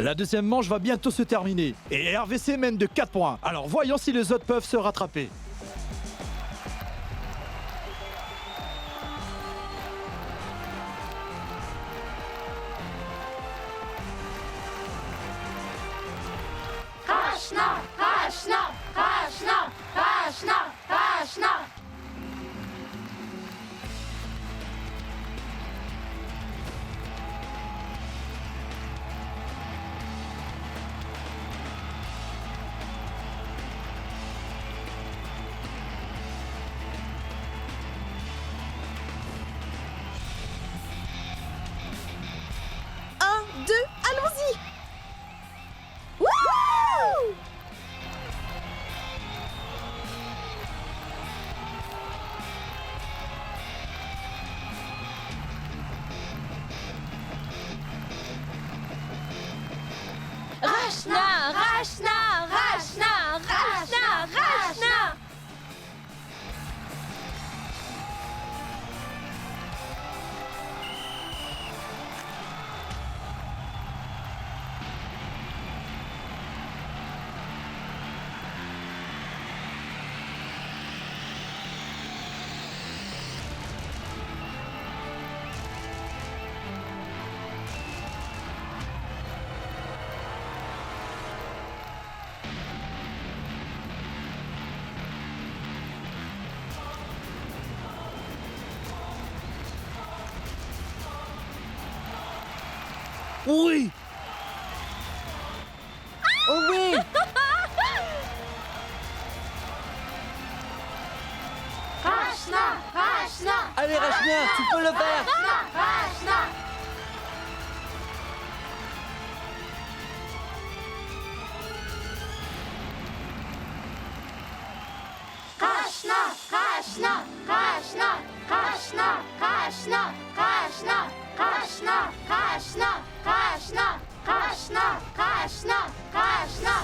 La deuxième manche va bientôt se terminer et RVC mène de 4 points. Alors voyons si les autres peuvent se rattraper. Rachna, Rachna, Rachna, Rachna, Rachna. Un, deux, allons-y! Wouhou! Rachna, Rachna, Rachna, Rachna, Rachna. Oui! Oh oui! Rachna, Rachna. Allez Rachna, tu peux le faire! Rachna, Rachna. Rachna, Rachna, Rachna, Rachna, Rachna, Rachna, Rachna, Rachna, Rachna, Rachna, Rachna, Rachna.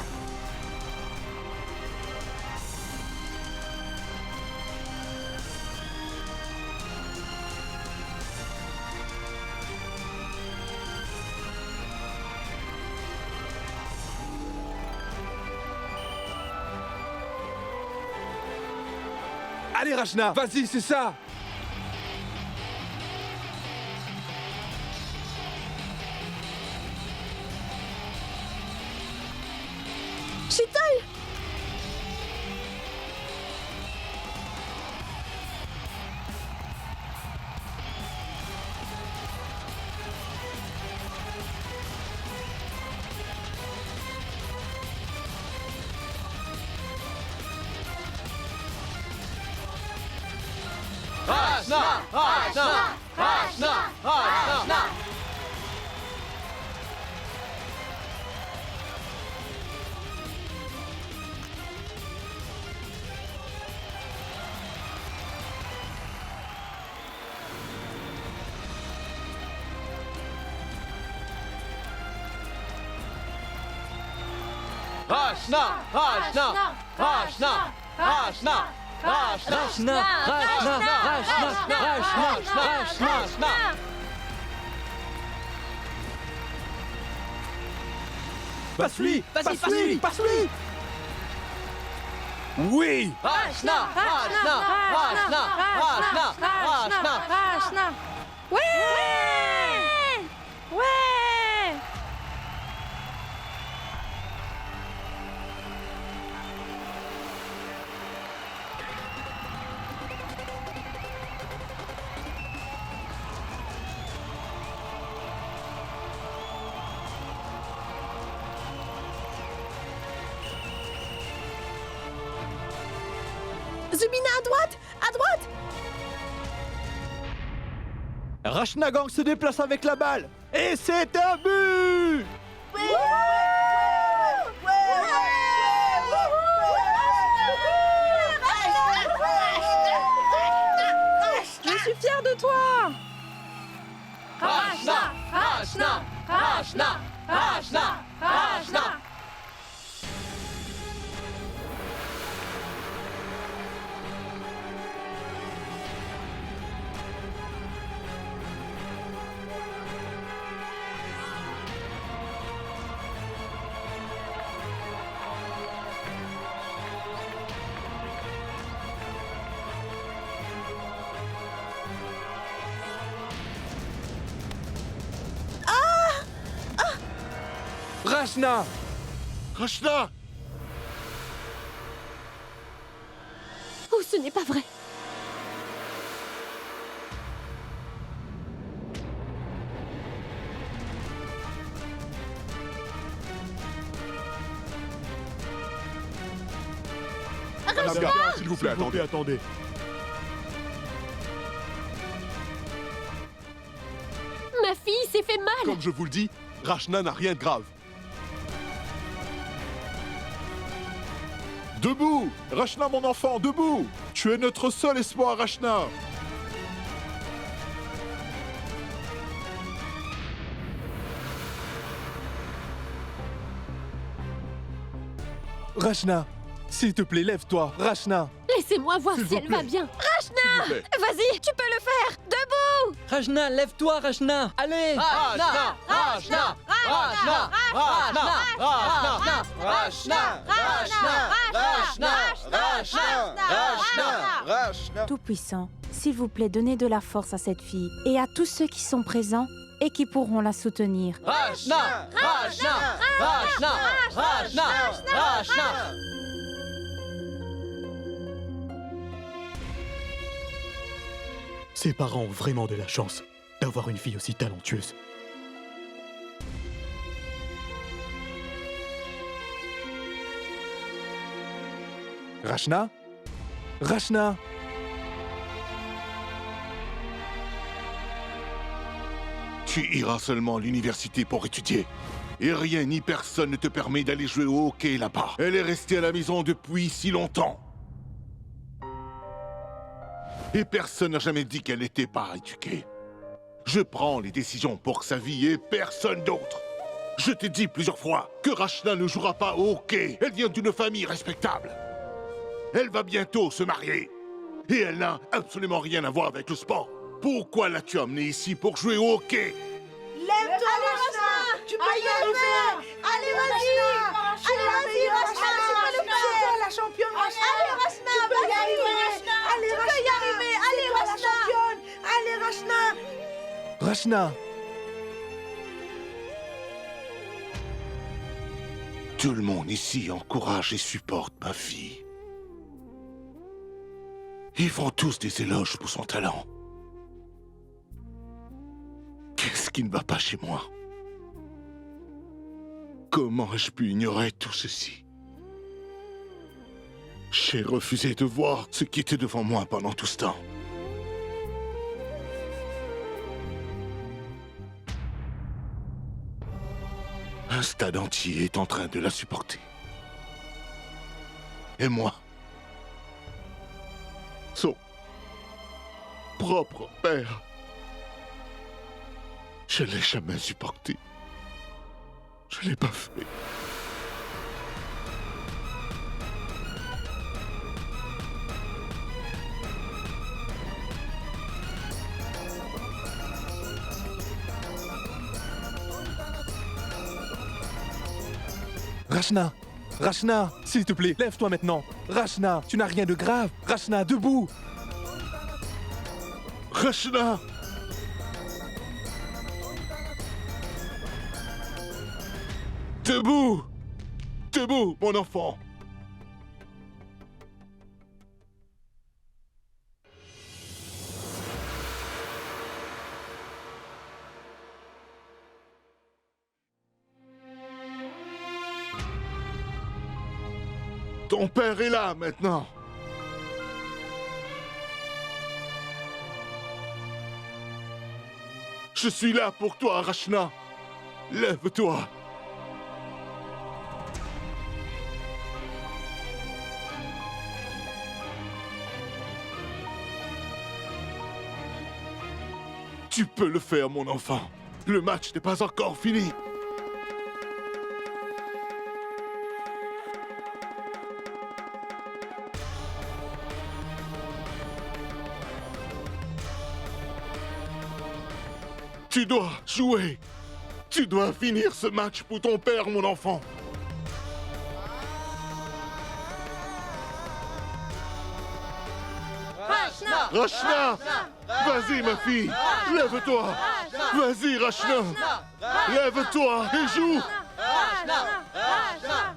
Allez Rachna, vas-y, c'est ça. Sheetal! Rachna! Rachna! Rachna! Rachna! Rachna! Rachna! Rachna! Rachna! Rachna! Rachna! Rachna! Rachna! Passe-lui! Vas-y, Passe-lui! Passe-lui! Oui! Rachna! Rachna! Rachna! Rachna! Rachna! Rachna! Ouais! Ouais! Zubina à droite! À droite! Rachnagang se déplace avec la balle! Et c'est un but! Je suis fière de toi! Rachna! Rachna! Rachna! Rachna! Rachna! Rachna! Rachna! Oh, ce n'est pas vrai. Naga, s'il vous plaît, attendez. Attendez. Ma fille s'est fait mal. Comme je vous le dis, Rachna n'a rien de grave. Debout! Rachna, mon enfant, debout! Tu es notre seul espoir, Rachna! Rachna! S'il te plaît, lève-toi! Rachna! Laissez-moi voir S'il si vous elle plaît. va bien. S'il vous plaît. Vas-y, tu peux le faire. Debout. Rachna, lève-toi, Rachna. Allez. Rachna! Rachna. Rachna. Rachna. Rachna. Rachna. Rachna. Tout-Puissant, s'il vous plaît, donnez de la force à cette fille et à tous ceux qui sont présents et qui pourront la soutenir. Rachna. Rachna. Rachna. Rachna. Rachna. Ses parents ont vraiment de la chance d'avoir une fille aussi talentueuse. Rachna? Rachna! Tu iras seulement à l'université pour étudier. Et rien ni personne ne te permet d'aller jouer au hockey là-bas. Elle est restée à la maison depuis si longtemps. Et personne n'a jamais dit qu'elle n'était pas éduquée. Je prends les décisions pour sa vie et personne d'autre. Je t'ai dit plusieurs fois que Rachna ne jouera pas au hockey. Elle vient d'une famille respectable. Elle va bientôt se marier. Et elle n'a absolument rien à voir avec le sport. Pourquoi l'as-tu amenée ici pour jouer au hockey? Lève-toi, Rachna. Tu peux y arriver. Allez, vas-y. Allez, vas-y, Rachna. Tu peux le faire. La championne, Rachna. Allez, Rachna. Tu peux y arriver. Allez, Rachna. Tu peux y arriver. Allez, Rachna. Allez, Rachna. Rachna! Tout le monde ici encourage et supporte ma fille. Ils font tous des éloges pour son talent. Qu'est-ce qui ne va pas chez moi? Comment ai-je pu ignorer tout ceci? J'ai refusé de voir ce qui était devant moi pendant tout ce temps. Un stade entier est en train de la supporter. Et moi, son propre père, je ne l'ai jamais supporté. Je ne l'ai pas fait. Rachna! Rachna! S'il te plaît, lève-toi maintenant! Rachna, tu n'as rien de grave! Rachna, debout! Rachna! Debout! Debout, mon enfant! Ton père est là maintenant. Je suis là pour toi, Rachna. Lève-toi. Tu peux le faire, mon enfant. Le match n'est pas encore fini. Tu dois jouer. Tu dois finir ce match pour ton père, mon enfant. Rachna. Rachna! Vas-y, ma fille. Lève-toi. Vas-y, Rachna. Lève-toi et joue. Rachna.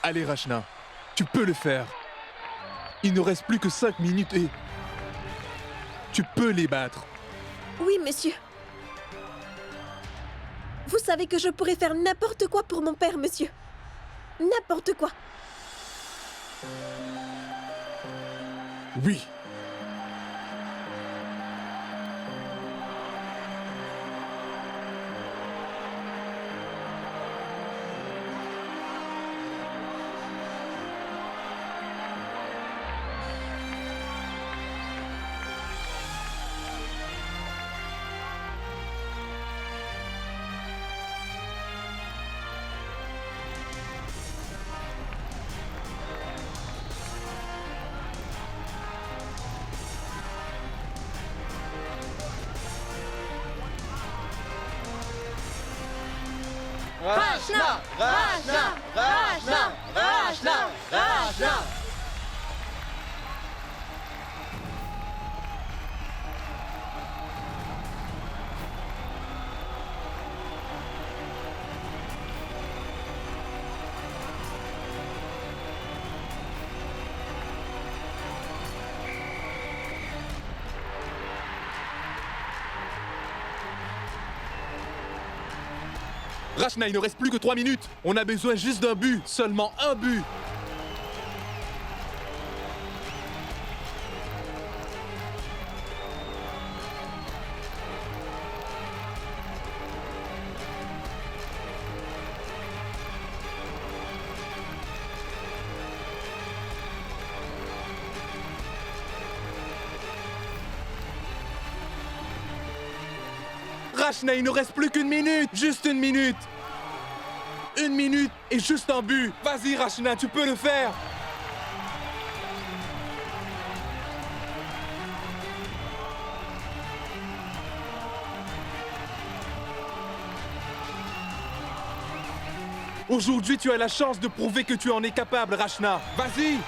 Allez, Rachna, tu peux le faire. Il ne reste plus que 5 minutes et... Tu peux les battre. Oui, monsieur. Vous savez que je pourrais faire n'importe quoi pour mon père, monsieur. N'importe quoi. Oui. Rachna. Rachna, il ne reste plus que 3 minutes. On a besoin juste d'un but, seulement un but. Rachna, il ne reste plus qu'une minute. Juste une minute. Une minute et juste un but. Vas-y, Rachna, tu peux le faire. Aujourd'hui, tu as la chance de prouver que tu en es capable, Rachna. Vas-y.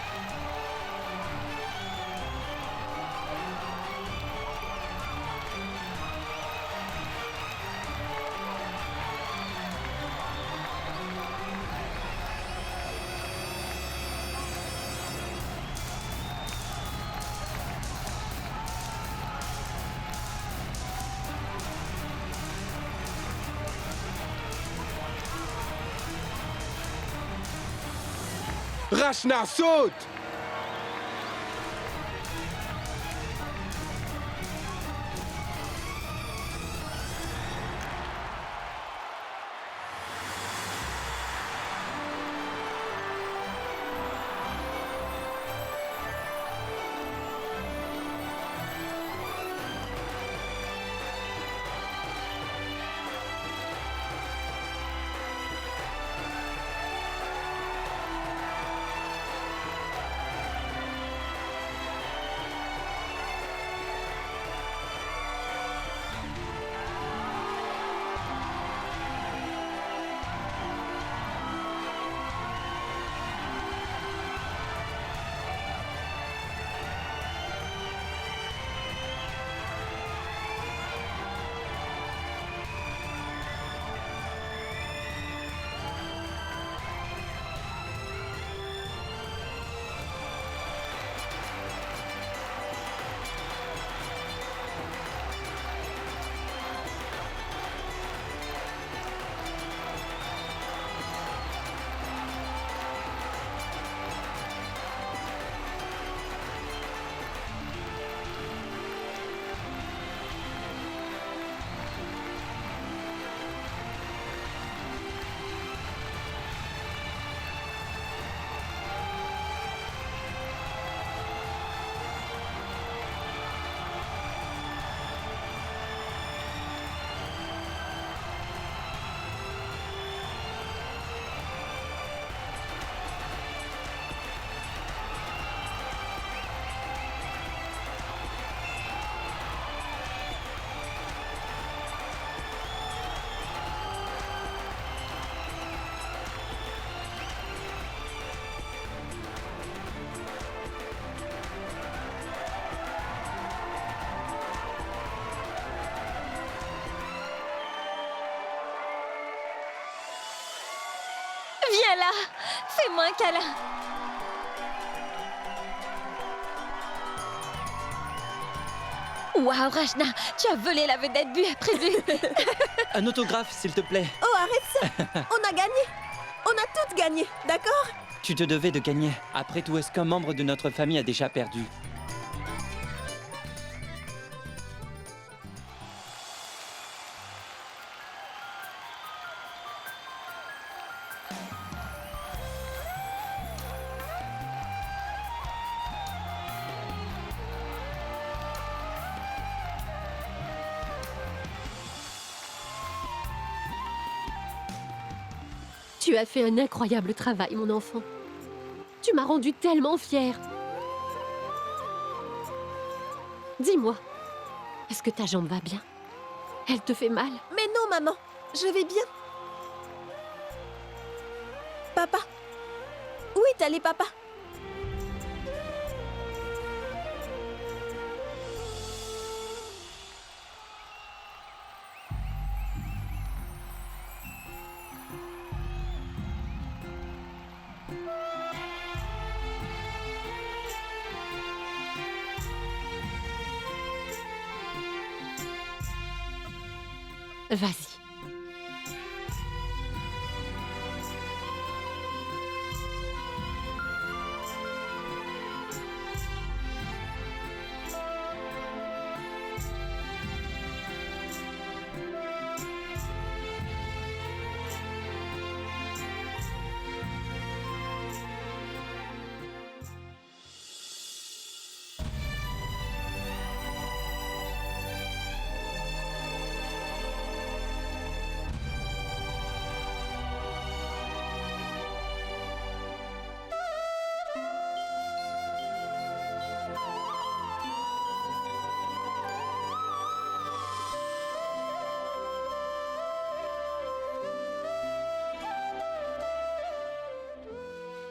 Rachna, saute! Viens là, fais-moi un câlin. Waouh, Rachna, tu as volé la vedette prévue. Un autographe, s'il te plaît. Oh, arrête ça. On a gagné. On a toutes gagné, d'accord? Tu te devais de gagner. Après tout, est-ce qu'un membre de notre famille a déjà perdu? Tu as fait un incroyable travail, mon enfant. Tu m'as rendu tellement fière. Dis-moi, est-ce que ta jambe va bien? Elle te fait mal? Mais non, maman, je vais bien. Papa? Où est allé papa? Vas-y.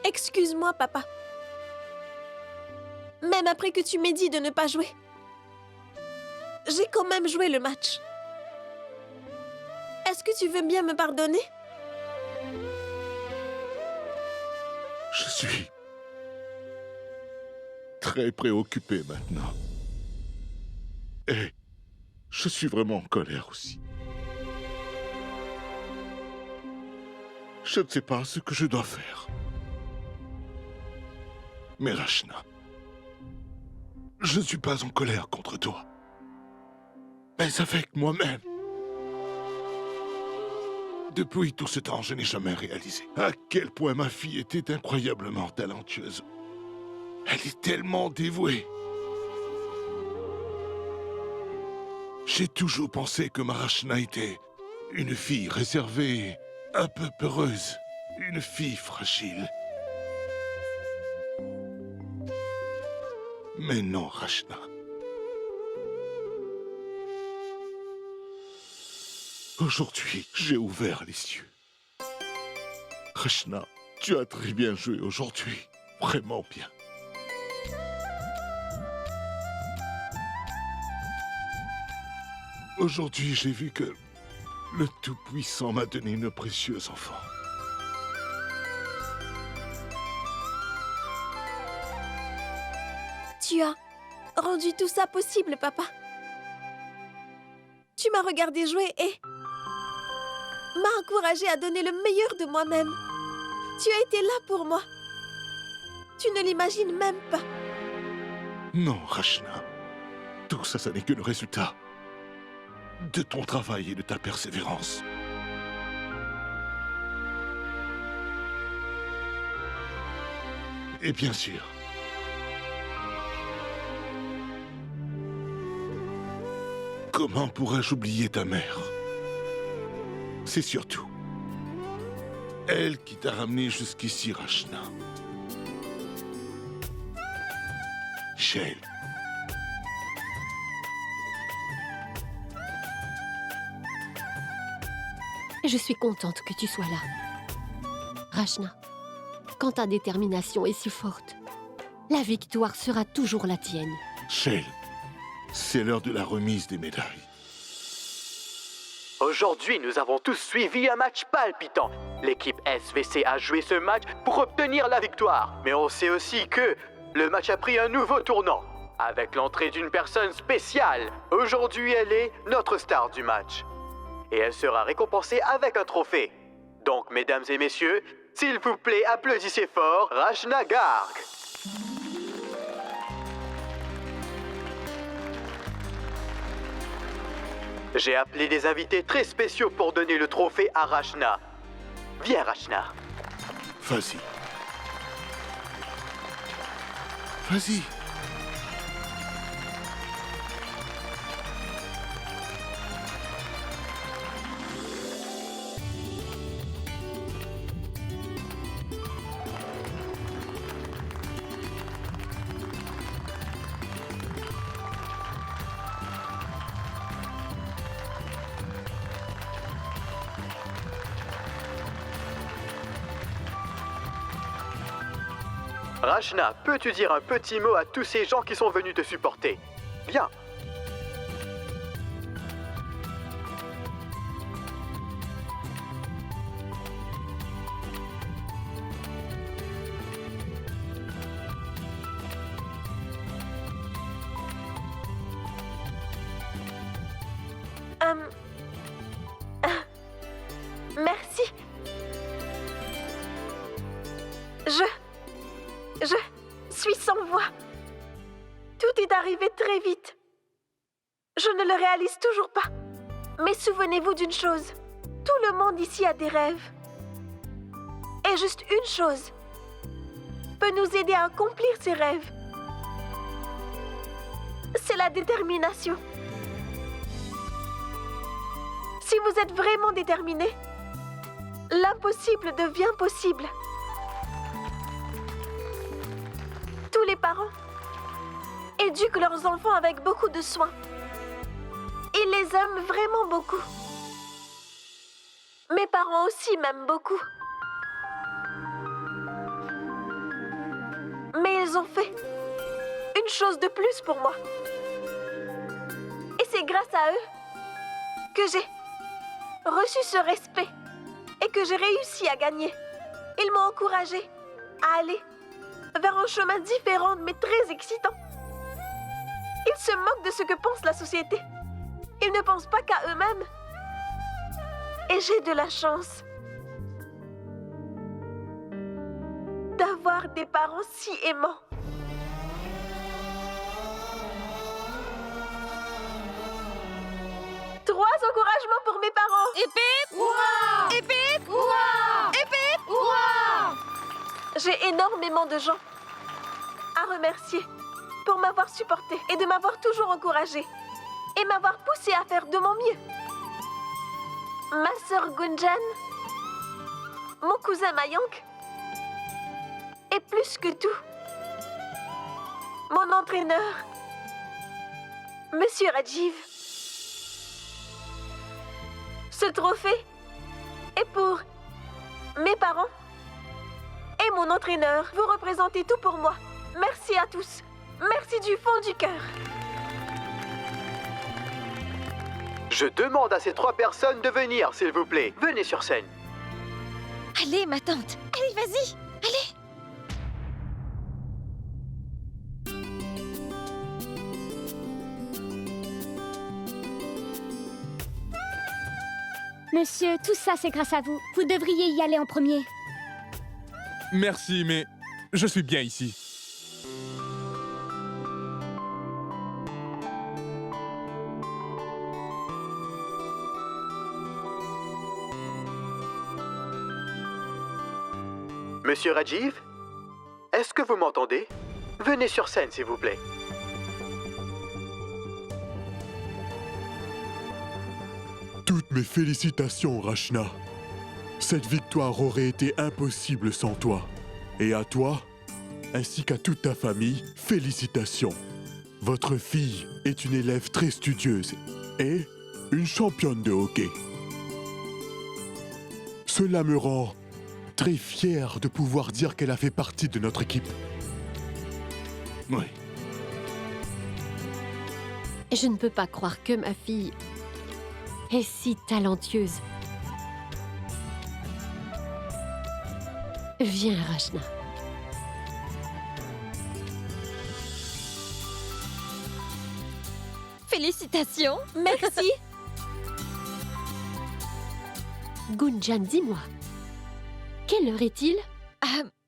Excuse-moi, papa. Même après que tu m'aies dit de ne pas jouer, j'ai quand même joué le match. Est-ce que tu veux bien me pardonner? Je suis très préoccupé maintenant. Et je suis vraiment en colère aussi. Je ne sais pas ce que je dois faire. Mais Rachna, je ne suis pas en colère contre toi, mais avec moi-même. Depuis tout ce temps, je n'ai jamais réalisé à quel point ma fille était incroyablement talentueuse. Elle est tellement dévouée. J'ai toujours pensé que ma Rachna était une fille réservée, un peu peureuse, une fille fragile. Mais non, Rachna. Aujourd'hui, j'ai ouvert les yeux. Rachna, tu as très bien joué aujourd'hui. Vraiment bien. Aujourd'hui, j'ai vu que le Tout-Puissant m'a donné une précieuse enfant. Tu as rendu tout ça possible, papa. Tu m'as regardé jouer et m'as encouragé à donner le meilleur de moi-même. Tu as été là pour moi. Tu ne l'imagines même pas. Non, Rachna. Tout ça, ça n'est que le résultat de ton travail et de ta persévérance. Et bien sûr, comment pourrais-je oublier ta mère? C'est surtout elle qui t'a ramené jusqu'ici, Rachna. Shale. Je suis contente que tu sois là. Rachna, quand ta détermination est si forte, la victoire sera toujours la tienne. Shale, c'est l'heure de la remise des médailles. Aujourd'hui, nous avons tous suivi un match palpitant. L'équipe SVC a joué ce match pour obtenir la victoire. Mais on sait aussi que le match a pris un nouveau tournant, avec l'entrée d'une personne spéciale. Aujourd'hui, elle est notre star du match. Et elle sera récompensée avec un trophée. Donc, mesdames et messieurs, s'il vous plaît, applaudissez fort Rachna Garg. J'ai appelé des invités très spéciaux pour donner le trophée à Rachna. Viens, Rachna. Vas-y. Vas-y. Rachna, peux-tu dire un petit mot à tous ces gens qui sont venus te supporter? Viens. Merci. Je suis sans voix. Tout est arrivé très vite. Je ne le réalise toujours pas. Mais souvenez-vous d'une chose. Tout le monde ici a des rêves. Et juste une chose peut nous aider à accomplir ces rêves. C'est la détermination. Si vous êtes vraiment déterminé, l'impossible devient possible. Tous les parents éduquent leurs enfants avec beaucoup de soin. Ils les aiment vraiment beaucoup. Mes parents aussi m'aiment beaucoup. Mais ils ont fait une chose de plus pour moi. Et c'est grâce à eux que j'ai reçu ce respect et que j'ai réussi à gagner. Ils m'ont encouragée à aller vers un chemin différent mais très excitant. Ils se moquent de ce que pense la société. Ils ne pensent pas qu'à eux-mêmes. Et j'ai de la chance d'avoir des parents si aimants. Trois encouragements pour mes parents. Hip hip! Hurrah! Hip hip! Hurrah! Hip hip! Hurrah! J'ai énormément de gens à remercier pour m'avoir supporté et de m'avoir toujours encouragé et m'avoir poussé à faire de mon mieux. Ma sœur Gunjan, mon cousin Mayank et plus que tout, mon entraîneur, Monsieur Rajiv. Ce trophée est pour mes parents et mon entraîneur. Vous représentez tout pour moi. Merci à tous. Merci du fond du cœur. Je demande à ces 3 personnes de venir, s'il vous plaît. Venez sur scène. Allez, ma tante. Allez, vas-y. Allez. Monsieur, tout ça, c'est grâce à vous. Vous devriez y aller en premier. Merci, mais je suis bien ici. Monsieur Rajiv, est-ce que vous m'entendez? Venez sur scène, s'il vous plaît. Toutes mes félicitations, Rachna. Cette victoire aurait été impossible sans toi. Et à toi, ainsi qu'à toute ta famille, félicitations. Votre fille est une élève très studieuse et une championne de hockey. Cela me rend très fier de pouvoir dire qu'elle a fait partie de notre équipe. Oui. Je ne peux pas croire que ma fille est si talentueuse. Viens, Rachna. Félicitations. Merci. Gunjan, dis-moi. Quelle heure est-il?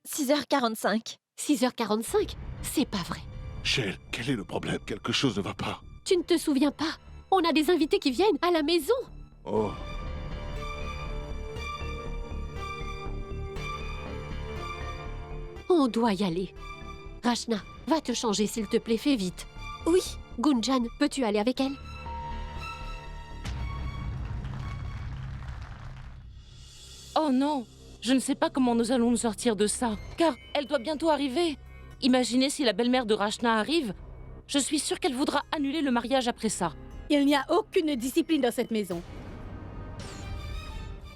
6h45. 6h45? C'est pas vrai. Shell, quel est le problème? Quelque chose ne va pas. Tu ne te souviens pas? On a des invités qui viennent à la maison. Oh. On doit y aller. Rachna, va te changer s'il te plaît, fais vite. Oui. Gunjan, peux-tu aller avec elle? Oh non, je ne sais pas comment nous allons nous sortir de ça, car elle doit bientôt arriver. Imaginez si la belle-mère de Rachna arrive. Je suis sûre qu'elle voudra annuler le mariage après ça. Il n'y a aucune discipline dans cette maison.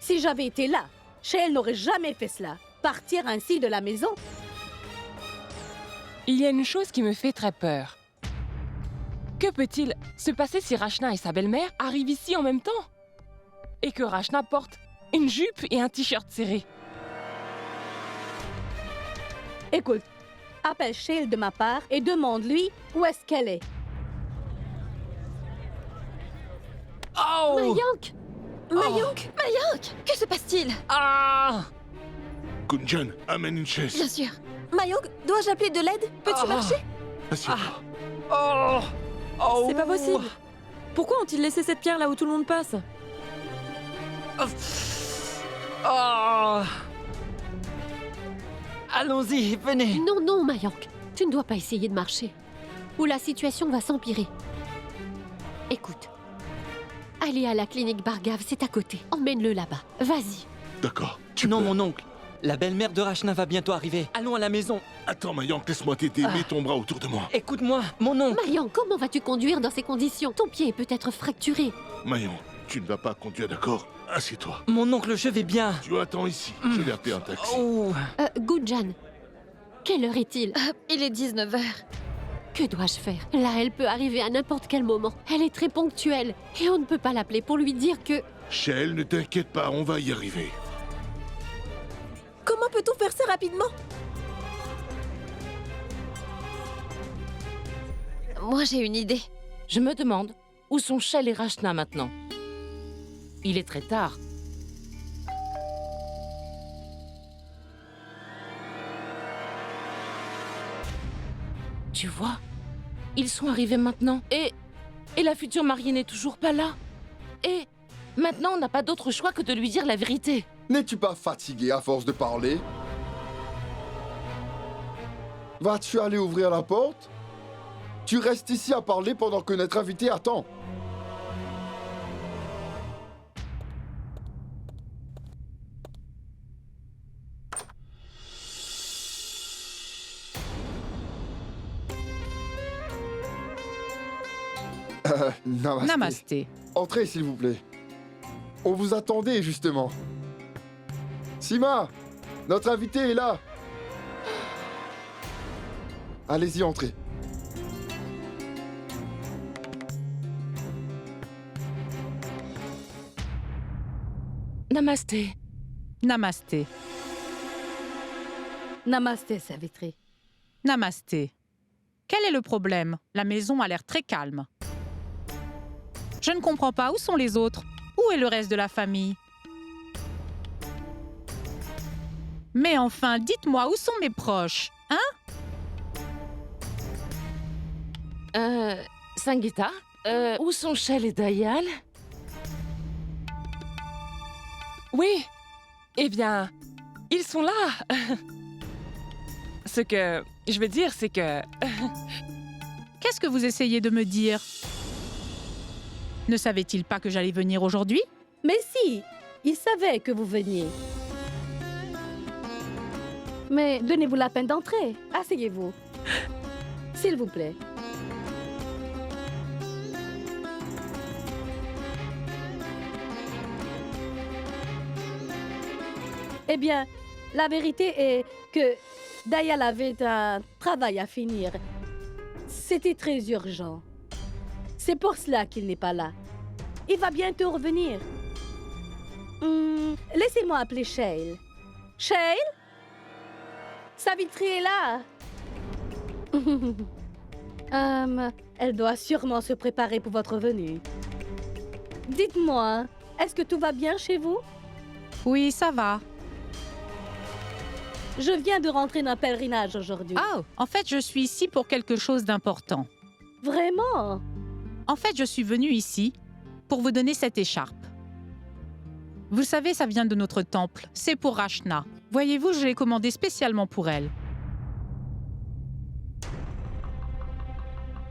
Si j'avais été là, Shell n'aurait jamais fait cela. Partir ainsi de la maison. Il y a une chose qui me fait très peur. Que peut-il se passer si Rachna et sa belle-mère arrivent ici en même temps? Et que Rachna porte une jupe et un t-shirt serré. Écoute, appelle Shell de ma part et demande-lui où est-ce qu'elle est. Oh! Mayank! Mayank! Mayank! Que se passe-t-il? Ah! Gunjan, amène une chaise. Bien sûr. Mayank, dois-je appeler de l'aide? Peux-tu marcher? Assieds-toi. Oh! Oh! C'est pas possible. Pourquoi ont-ils laissé cette pierre là où tout le monde passe? Oh! Allons-y, venez. Non, non, Mayank. Tu ne dois pas essayer de marcher. Ou la situation va s'empirer. Écoute. Allez à la clinique Bhargav, c'est à côté. Emmène-le là-bas. Vas-y. D'accord. Non, mon oncle. La belle-mère de Rachna va bientôt arriver. Allons à la maison. Attends, Mayank, laisse-moi t'aider. Mets ton bras autour de moi. Écoute-moi, mon oncle. Mayank, comment vas-tu conduire dans ces conditions? Ton pied est peut-être fracturé. Mayank, tu ne vas pas conduire, d'accord? Assieds-toi. Mon oncle, je vais bien. Tu attends ici. Je vais appeler un taxi. Oh. Gunjan, quelle heure est-il? Il est 19h. Que dois-je faire? Là, elle peut arriver à n'importe quel moment. Elle est très ponctuelle. Et on ne peut pas l'appeler pour lui dire que... Shell, ne t'inquiète pas, on va y arriver. Comment peut-on faire ça rapidement? Moi, j'ai une idée. Je me demande où sont Shell et Rachna maintenant. Il est très tard. Tu vois, ils sont arrivés maintenant. Et la future mariée n'est toujours pas là. Et maintenant, on n'a pas d'autre choix que de lui dire la vérité. N'es-tu pas fatigué à force de parler? Vas-tu aller ouvrir la porte? Tu restes ici à parler pendant que notre invité attend. Namasté. Namasté. Entrez, s'il vous plaît. On vous attendait, justement. Sima, notre invité est là. Allez-y, entrez. Namasté. Namasté. Namasté, Savitri. Namasté. Quel est le problème? La maison a l'air très calme. Je ne comprends pas. Où sont les autres? Où est le reste de la famille? Mais enfin, dites-moi, où sont mes proches? Hein? Sangeeta, où sont Shell et Dayal? Oui. Eh bien, ils sont là. Ce que je veux dire, c'est que... Qu'est-ce que vous essayez de me dire? Ne savait-il pas que j'allais venir aujourd'hui? Mais si, il savait que vous veniez. Mais donnez-vous la peine d'entrer. Asseyez-vous. S'il vous plaît. Eh bien, la vérité est que Dayal avait un travail à finir. C'était très urgent. C'est pour cela qu'il n'est pas là. Il va bientôt revenir. Laissez-moi appeler Shale. Shale? Savitri est là. Elle doit sûrement se préparer pour votre venue. Dites-moi, est-ce que tout va bien chez vous? Oui, ça va. Je viens de rentrer d'un pèlerinage aujourd'hui. Oh, en fait, je suis ici pour quelque chose d'important. Vraiment? En fait, je suis venue ici pour vous donner cette écharpe. Vous savez, ça vient de notre temple. C'est pour Rachna. Voyez-vous, je l'ai commandée spécialement pour elle.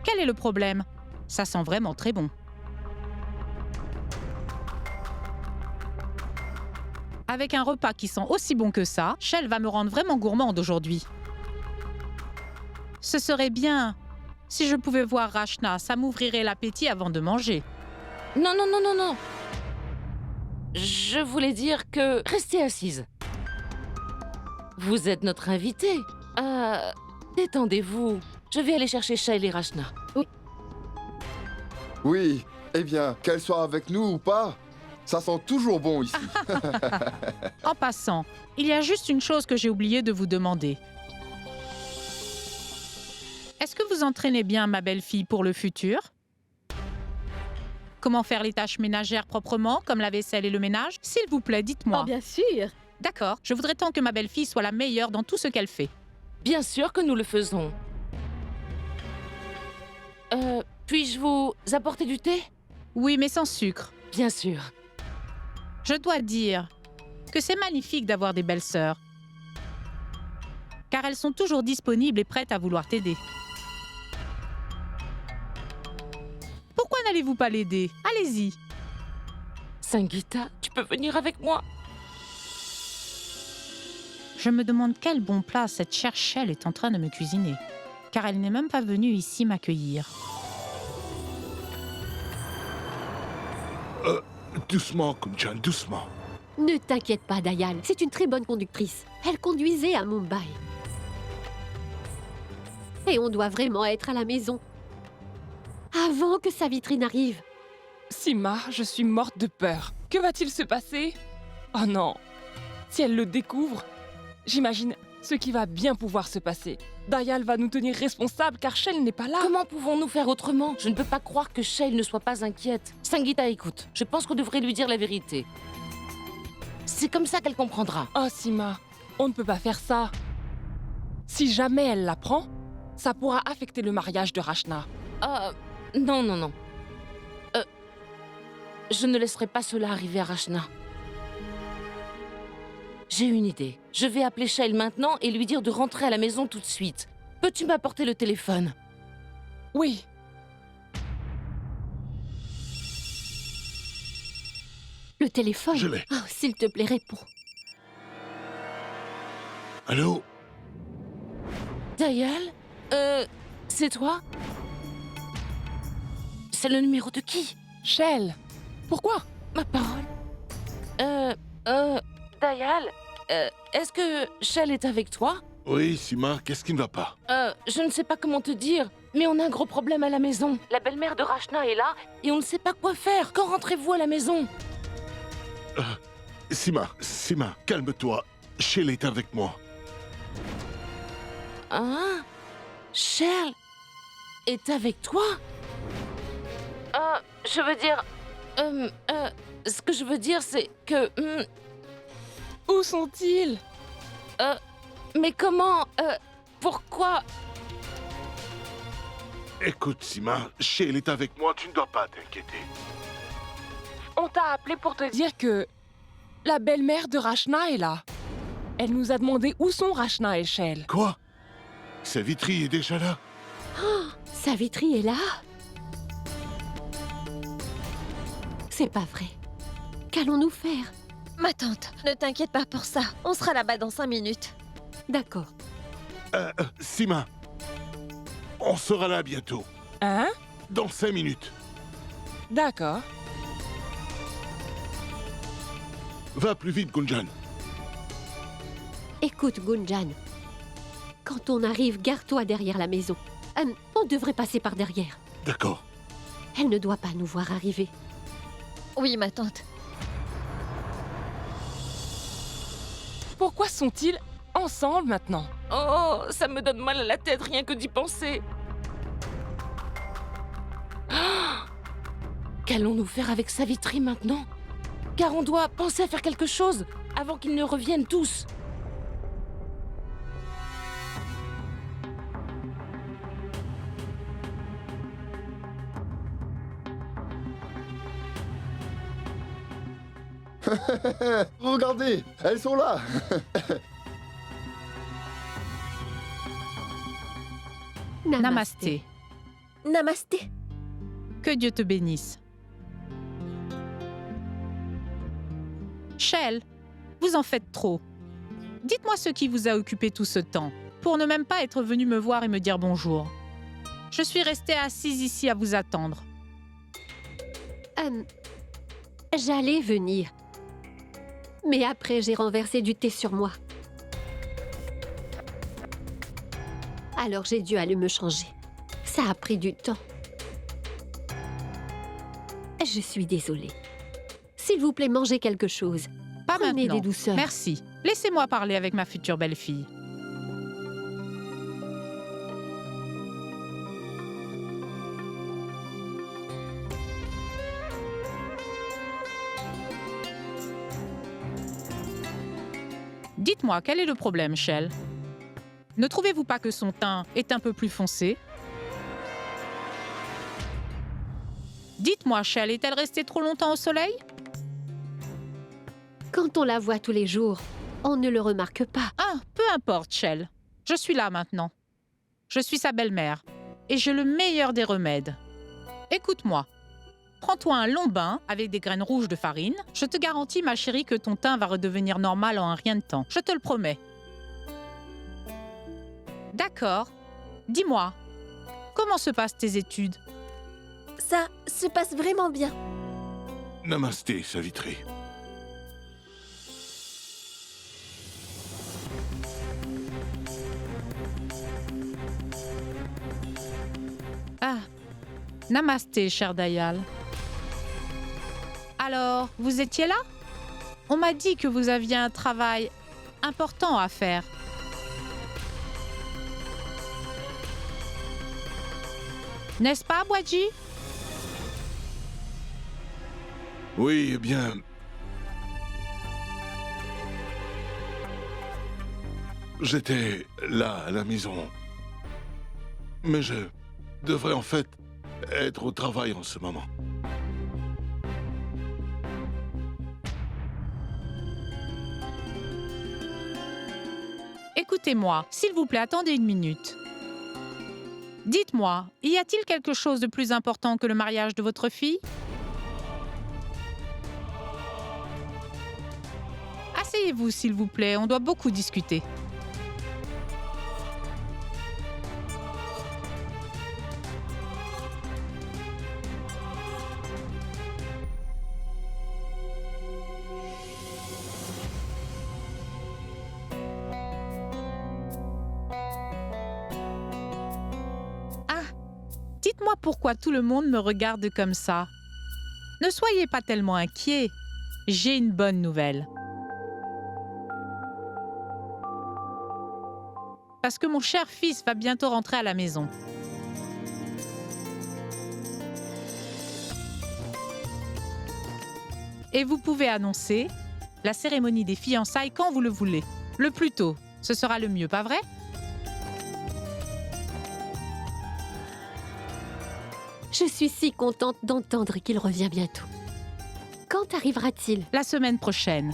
Quel est le problème? Ça sent vraiment très bon. Avec un repas qui sent aussi bon que ça, Shell va me rendre vraiment gourmande aujourd'hui. Ce serait bien si je pouvais voir Rachna, ça m'ouvrirait l'appétit avant de manger. Non, non, non, non, non. Je voulais dire que... Restez assise. Vous êtes notre invitée. Détendez-vous. Je vais aller chercher Shell et Rachna. Oui, eh bien, qu'elle soit avec nous ou pas, ça sent toujours bon ici. En passant, il y a juste une chose que j'ai oublié de vous demander. Est-ce que vous entraînez bien ma belle-fille pour le futur? Comment faire les tâches ménagères proprement, comme la vaisselle et le ménage? S'il vous plaît, dites-moi. Oh, bien sûr. D'accord, je voudrais tant que ma belle-fille soit la meilleure dans tout ce qu'elle fait. Bien sûr que nous le faisons. Puis-je vous apporter du thé? Oui, mais sans sucre. Bien sûr. Je dois dire que c'est magnifique d'avoir des belles sœurs. Car elles sont toujours disponibles et prêtes à vouloir t'aider. Pourquoi n'allez-vous pas l'aider? Allez-y. Sangeeta, tu peux venir avec moi? Je me demande quel bon plat cette chère Shell est en train de me cuisiner. Car elle n'est même pas venue ici m'accueillir. Doucement, Gunjan, doucement. Ne t'inquiète pas, Dayal. C'est une très bonne conductrice. Elle conduisait à Mumbai. Et on doit vraiment être à la maison. Avant que Savitri n'arrive. Sima, je suis morte de peur. Que va-t-il se passer? Oh non. Si elle le découvre, j'imagine ce qui va bien pouvoir se passer. Dayal va nous tenir responsables car Shell n'est pas là. Comment pouvons-nous faire autrement? Je ne peux pas croire que Shell ne soit pas inquiète. Sangeeta, écoute, je pense qu'on devrait lui dire la vérité. C'est comme ça qu'elle comprendra. Oh Sima, on ne peut pas faire ça. Si jamais elle l'apprend, ça pourra affecter le mariage de Rachna. Non, non, non. Je ne laisserai pas cela arriver à Rachna. J'ai une idée. Je vais appeler Shell maintenant et lui dire de rentrer à la maison tout de suite. Peux-tu m'apporter le téléphone? Oui. Le téléphone? Je l'ai. Oh, s'il te plaît, réponds. Allô? Dayal? C'est toi? C'est le numéro de qui? Shell. Pourquoi? Ma parole. Dayal, est-ce que Shell est avec toi? Oui, Sima, qu'est-ce qui ne va pas? Je ne sais pas comment te dire, mais on a un gros problème à la maison. La belle-mère de Rachna est là et on ne sait pas quoi faire. Quand rentrez-vous à la maison? Sima, calme-toi. Shell est avec moi. Hein? Shell est avec toi? Je veux dire... ce que je veux dire, c'est que... Où sont-ils? Mais comment... pourquoi... Écoute, Sima, Shell est avec moi, tu ne dois pas t'inquiéter. On t'a appelé pour te dire que... la belle-mère de Rachna est là. Elle nous a demandé où sont Rachna et Shell. Quoi? Savitri est déjà là? Oh, Savitri est là? C'est pas vrai. Qu'allons-nous faire? Ma tante, ne t'inquiète pas pour ça. On sera là-bas dans 5 minutes. D'accord. Sima, on sera là bientôt. Hein? Dans 5 minutes. D'accord. Va plus vite, Gunjan. Écoute, Gunjan. Quand on arrive, garde-toi derrière la maison. On devrait passer par derrière. D'accord. Elle ne doit pas nous voir arriver. Oui, ma tante. Pourquoi sont-ils ensemble maintenant. Oh, ça me donne mal à la tête rien que d'y penser. Ah, qu'allons-nous faire avec Savitri maintenant? Car on doit penser à faire quelque chose avant qu'ils ne reviennent tous. Regardez, elles sont là. Namasté. Namasté. Que Dieu te bénisse. Shell, vous en faites trop. Dites-moi ce qui vous a occupé tout ce temps, pour ne même pas être venu me voir et me dire bonjour. Je suis restée assise ici à vous attendre. J'allais venir. Mais après, j'ai renversé du thé sur moi. Alors j'ai dû aller me changer. Ça a pris du temps. Je suis désolée. S'il vous plaît, mangez quelque chose. Pas Prenez maintenant. des douceurs. Merci. Laissez-moi parler avec ma future belle-fille. Dites-moi, quel est le problème, Shell? Ne trouvez-vous pas que son teint est un peu plus foncé? Dites-moi, Shell, est-elle restée trop longtemps au soleil? Quand on la voit tous les jours, on ne le remarque pas. Ah, peu importe, Shell. Je suis là maintenant. Je suis sa belle-mère et j'ai le meilleur des remèdes. Écoute-moi. Prends-toi un long bain avec des graines rouges de farine. Je te garantis, ma chérie, que ton teint va redevenir normal en un rien de temps. Je te le promets. D'accord. Dis-moi, comment se passent tes études? Ça se passe vraiment bien. Namasté, Savitri. Ah, namasté, cher Dayal. Alors, vous étiez là? On m'a dit que vous aviez un travail important à faire. N'est-ce pas, Bwadji? Oui, eh bien... J'étais là, à la maison. Mais je devrais en fait être au travail en ce moment. Écoutez-moi, s'il vous plaît, attendez une minute. Dites-moi, y a-t-il quelque chose de plus important que le mariage de votre fille? Asseyez-vous, s'il vous plaît, on doit beaucoup discuter. Dites-moi pourquoi tout le monde me regarde comme ça. Ne soyez pas tellement inquiets. J'ai une bonne nouvelle. Parce que mon cher fils va bientôt rentrer à la maison. Et vous pouvez annoncer la cérémonie des fiançailles quand vous le voulez. Le plus tôt, ce sera le mieux, pas vrai? Je suis si contente d'entendre qu'il revient bientôt. Quand arrivera-t-il? La semaine prochaine.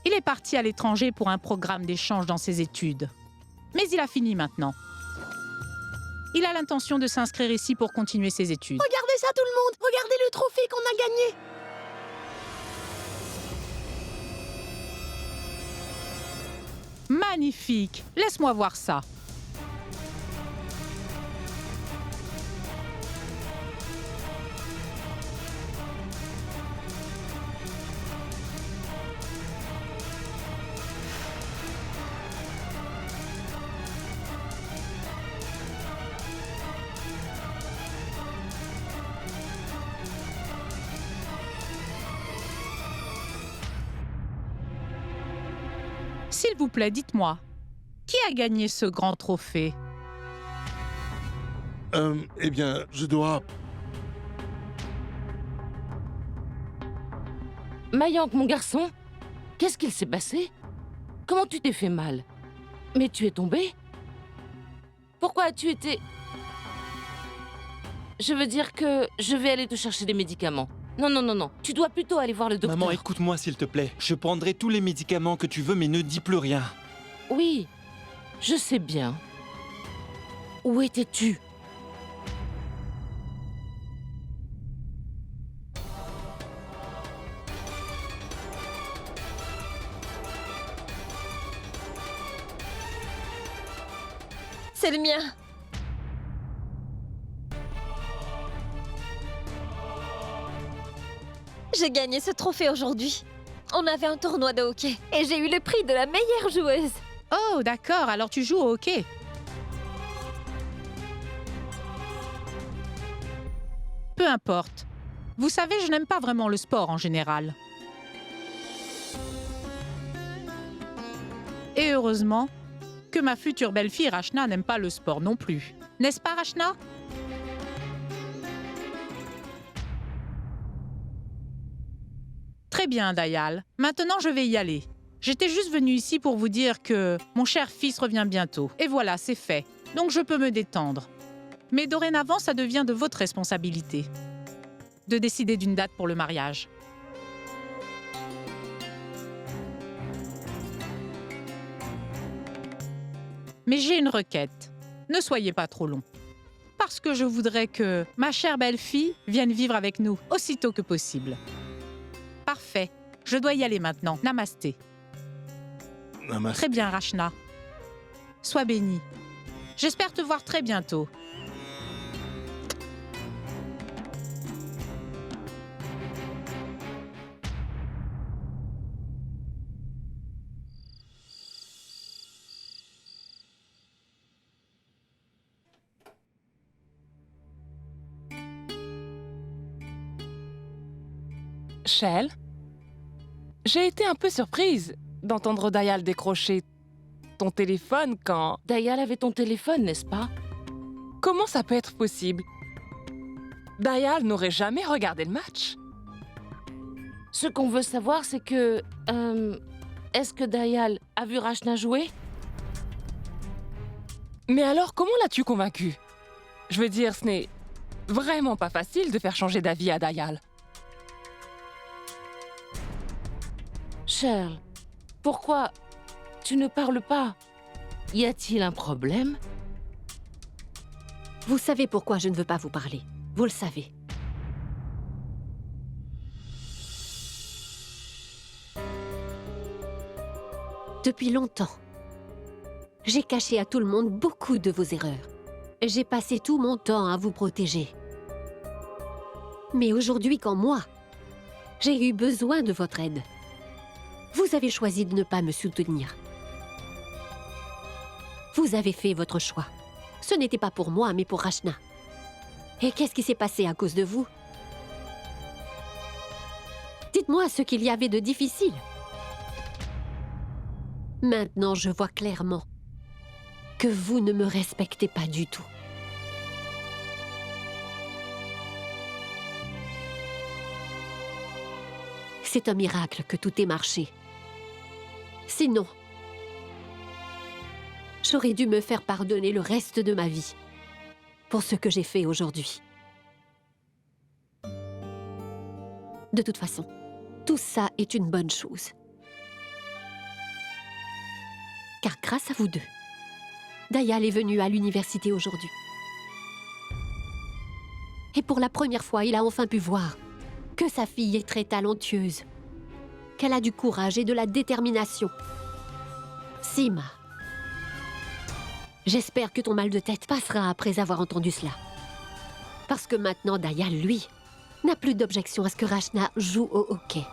Il est parti à l'étranger pour un programme d'échange dans ses études. Mais il a fini maintenant. Il a l'intention de s'inscrire ici pour continuer ses études. Regardez ça tout le monde! Regardez le trophée qu'on a gagné! Magnifique! Laisse-moi voir ça. S'il vous plaît, dites-moi, qui a gagné ce grand trophée? Eh bien, je dois... Mayank, mon garçon, qu'est-ce qu'il s'est passé? Comment tu t'es fait mal? Mais tu es tombé? Pourquoi as-tu été... Je veux dire que je vais aller te chercher des médicaments. Non, non, non, non. Tu dois plutôt aller voir le docteur. Maman, écoute-moi s'il te plaît. Je prendrai tous les médicaments que tu veux, mais ne dis plus rien. Oui, je sais bien. Où étais-tu? C'est le mien. J'ai gagné ce trophée aujourd'hui. On avait un tournoi de hockey et j'ai eu le prix de la meilleure joueuse. Oh, d'accord, alors tu joues au hockey. Peu importe. Vous savez, je n'aime pas vraiment le sport en général. Et heureusement que ma future belle-fille Rachna n'aime pas le sport non plus. N'est-ce pas, Rachna? Très bien, Dayal. Maintenant, je vais y aller. J'étais juste venue ici pour vous dire que mon cher fils revient bientôt. Et voilà, c'est fait. Donc je peux me détendre. Mais dorénavant, ça devient de votre responsabilité de décider d'une date pour le mariage. Mais j'ai une requête. Ne soyez pas trop long. Parce que je voudrais que ma chère belle-fille vienne vivre avec nous aussitôt que possible. Parfait. Je dois y aller maintenant. Namasté. Namasté. Très bien, Rachna. Sois bénie. J'espère te voir très bientôt. Shell, j'ai été un peu surprise d'entendre Dayal décrocher ton téléphone quand... Dayal avait ton téléphone, n'est-ce pas? Comment ça peut être possible? Dayal n'aurait jamais regardé le match. Ce qu'on veut savoir, c'est que... est-ce que Dayal a vu Rachna jouer? Mais alors, comment l'as-tu convaincu? Je veux dire, ce n'est vraiment pas facile de faire changer d'avis à Dayal. Shell, pourquoi tu ne parles pas? Y a-t-il un problème? Vous savez pourquoi je ne veux pas vous parler. Vous le savez. Depuis longtemps, j'ai caché à tout le monde beaucoup de vos erreurs. J'ai passé tout mon temps à vous protéger. Mais aujourd'hui, quand moi, j'ai eu besoin de votre aide, vous avez choisi de ne pas me soutenir. Vous avez fait votre choix. Ce n'était pas pour moi, mais pour Rachna. Et qu'est-ce qui s'est passé à cause de vous? Dites-moi ce qu'il y avait de difficile. Maintenant, je vois clairement que vous ne me respectez pas du tout. C'est un miracle que tout ait marché. Sinon, j'aurais dû me faire pardonner le reste de ma vie pour ce que j'ai fait aujourd'hui. De toute façon, tout ça est une bonne chose. Car grâce à vous deux, Dayal est venu à l'université aujourd'hui. Et pour la première fois, il a enfin pu voir que sa fille est très talentueuse, qu'elle a du courage et de la détermination. Sima, j'espère que ton mal de tête passera après avoir entendu cela. Parce que maintenant, Dayal, lui, n'a plus d'objection à ce que Rachna joue au hockey.